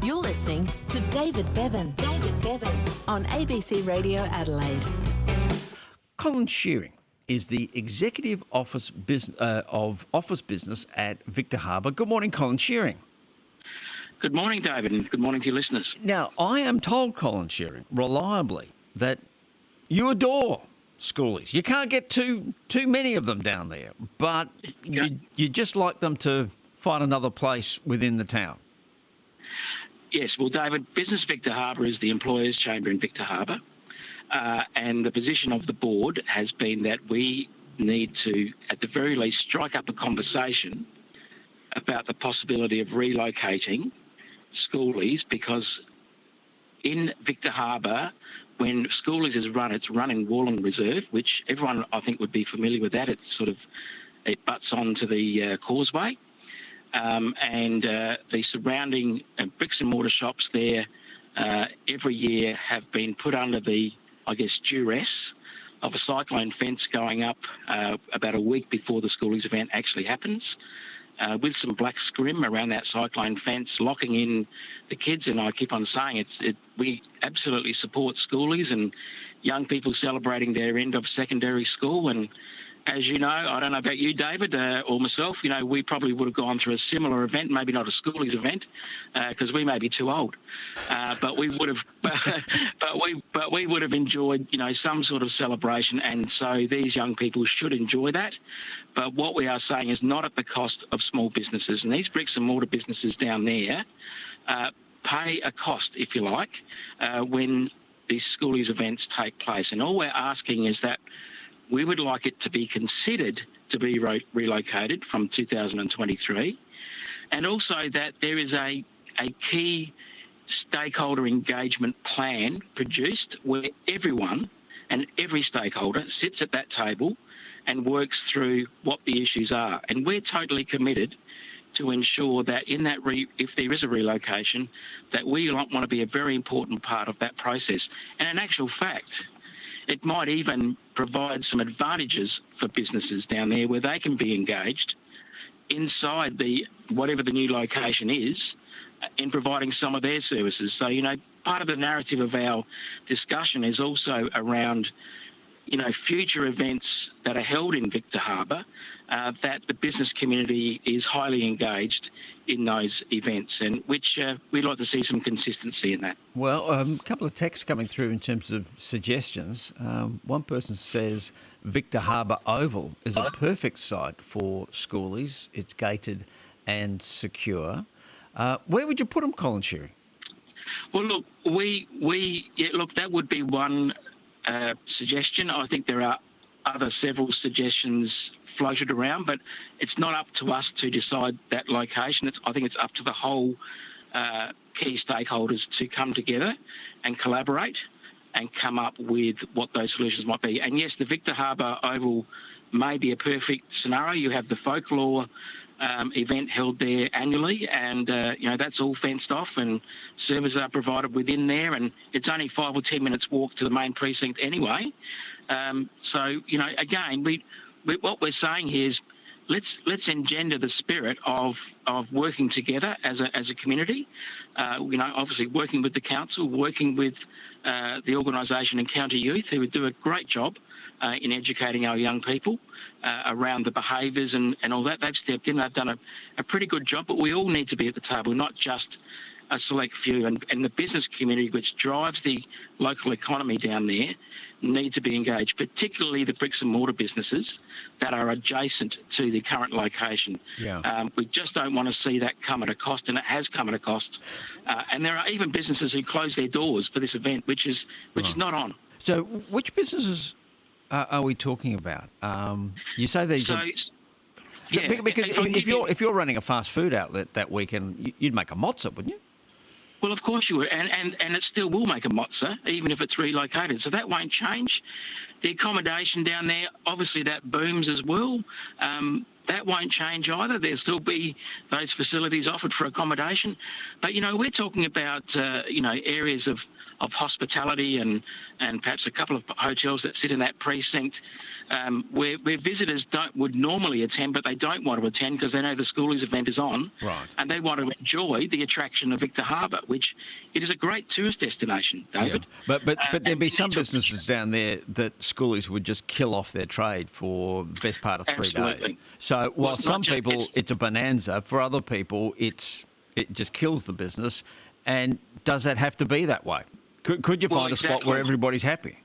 You're listening to David Bevan. David Bevan on ABC Radio Adelaide. Colin Shearing is the Executive Office of Office Business at Victor Harbour. Good morning, Colin Shearing. Good morning, David, and good morning to your listeners. Now, I am told, Colin Shearing, reliably, that you adore Schoolies. You can't get too many of them down there, but you just like them to find another place within the town. Yes, well, David, Business Victor Harbour is the employers' chamber in Victor Harbour, and the position of the board has been that we need to, at the very least, strike up a conversation about the possibility of relocating Schoolies, because in Victor Harbour, when Schoolies is run, it's run in Warland Reserve, which everyone I think would be familiar with that. It butts onto the causeway. And the surrounding bricks and mortar shops there every year have been put under the, duress of a cyclone fence going up about a week before the Schoolies event actually happens, with some black scrim around that cyclone fence, locking in the kids. And I keep on saying we absolutely support Schoolies and young people celebrating their end of secondary school. And as you know, I don't know about you, David, or myself, we probably would have gone through a similar event, maybe not a Schoolies event, because we may be too old. But we would have, but we would have enjoyed, some sort of celebration, and so these young people should enjoy that. But what we are saying is not at the cost of small businesses, and these bricks and mortar businesses down there pay a cost, if you like, when these Schoolies events take place. And all we're asking is that we would like it to be considered to be relocated from 2023, and also that there is a key stakeholder engagement plan produced where everyone and every stakeholder sits at that table and works through what the issues are. And we're totally committed to ensure that in that if there is a relocation, that we want to be a very important part of that process. And in actual fact, it might even provide some advantages for businesses down there where they can be engaged inside whatever the new location is in providing some of their services. So, part of the narrative of our discussion is also around, future events that are held in Victor Harbour, that the business community is highly engaged in those events, and which we'd like to see some consistency in that. Well, a couple of texts coming through in terms of suggestions. One person says Victor Harbour Oval is a perfect site for Schoolies. It's gated and secure. Where would you put them, Colin Shearing? Well, look, that would be one suggestion. I think there are several suggestions floated around, but it's not up to us to decide that location. I think it's up to the whole key stakeholders to come together and collaborate and come up with what those solutions might be. And yes, the Victor Harbour Oval may be a perfect scenario. You have the folklore event held there annually, and that's all fenced off, and services are provided within there, and it's only 5 or 10 minutes walk to the main precinct anyway. So again, what we're saying here is let's engender the spirit of working together as a community. Obviously working with the council, working with the organisation Encounter Youth, who would do a great job in educating our young people around the behaviours and all that. They've stepped in, they've done a pretty good job, but we all need to be at the table, not just a select few. And the business community, which drives the local economy down there, need to be engaged, particularly the bricks and mortar businesses that are adjacent to the current location. Yeah. We just don't want to see that come at a cost, and it has come at a cost. And there are even businesses who close their doors for this event, which is not on. So which businesses are we talking about? You say these are... Yeah, because if you're running a fast food outlet that weekend, you'd make a mozza, wouldn't you? Well, of course you would, and it still will make a mozza, even if it's relocated. So that won't change. The accommodation down there, obviously that booms as well. That won't change either. There'll still be those facilities offered for accommodation. But, we're talking about, areas of hospitality and perhaps a couple of hotels that sit in that precinct where visitors would normally attend, but they don't want to attend because they know the Schoolies event is on. Right. And they want to enjoy the attraction of Victor Harbour, which it is a great tourist destination, David. Yeah. But there'd be some businesses down there that Schoolies would just kill off their trade for the best part of 3 Absolutely. days. So while it's some not just- people it's a bonanza, for other people it just kills the business. And does that have to be that way? Could you find a spot where everybody's happy?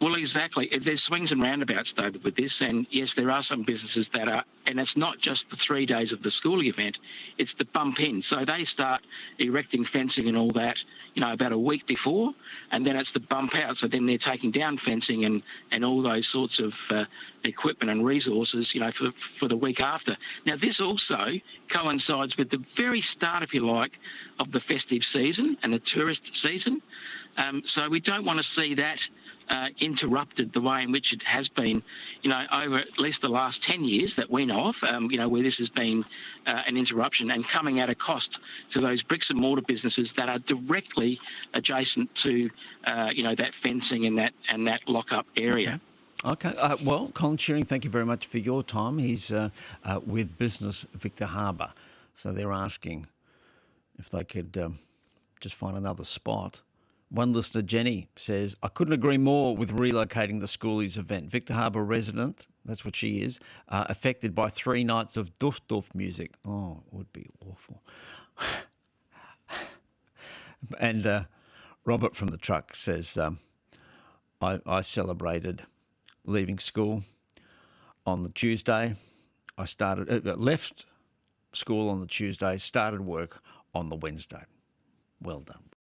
Well, exactly. There's swings and roundabouts, David, with this. And yes, there are some businesses that are, and it's not just the 3 days of the schooling event, it's the bump in. So they start erecting fencing and all that, about a week before, and then it's the bump out. So then they're taking down fencing and all those sorts of equipment and resources, for the week after. Now, this also coincides with the very start, if you like, of the festive season and the tourist season. So we don't want to see that interrupted the way in which it has been, over at least the last 10 years that we know of, where this has been an interruption and coming at a cost to those bricks and mortar businesses that are directly adjacent to, that fencing and that lock-up area. Okay. Well, Colin Shearing, thank you very much for your time. He's with Business Victor Harbour. So they're asking if they could just find another spot. One listener, Jenny, says, I couldn't agree more with relocating the Schoolies event. Victor Harbour resident, that's what she is, affected by 3 nights of doof doof music. Oh, it would be awful. And Robert from the truck says, I celebrated leaving school on the Tuesday. I left school on the Tuesday, started work on the Wednesday. Well done.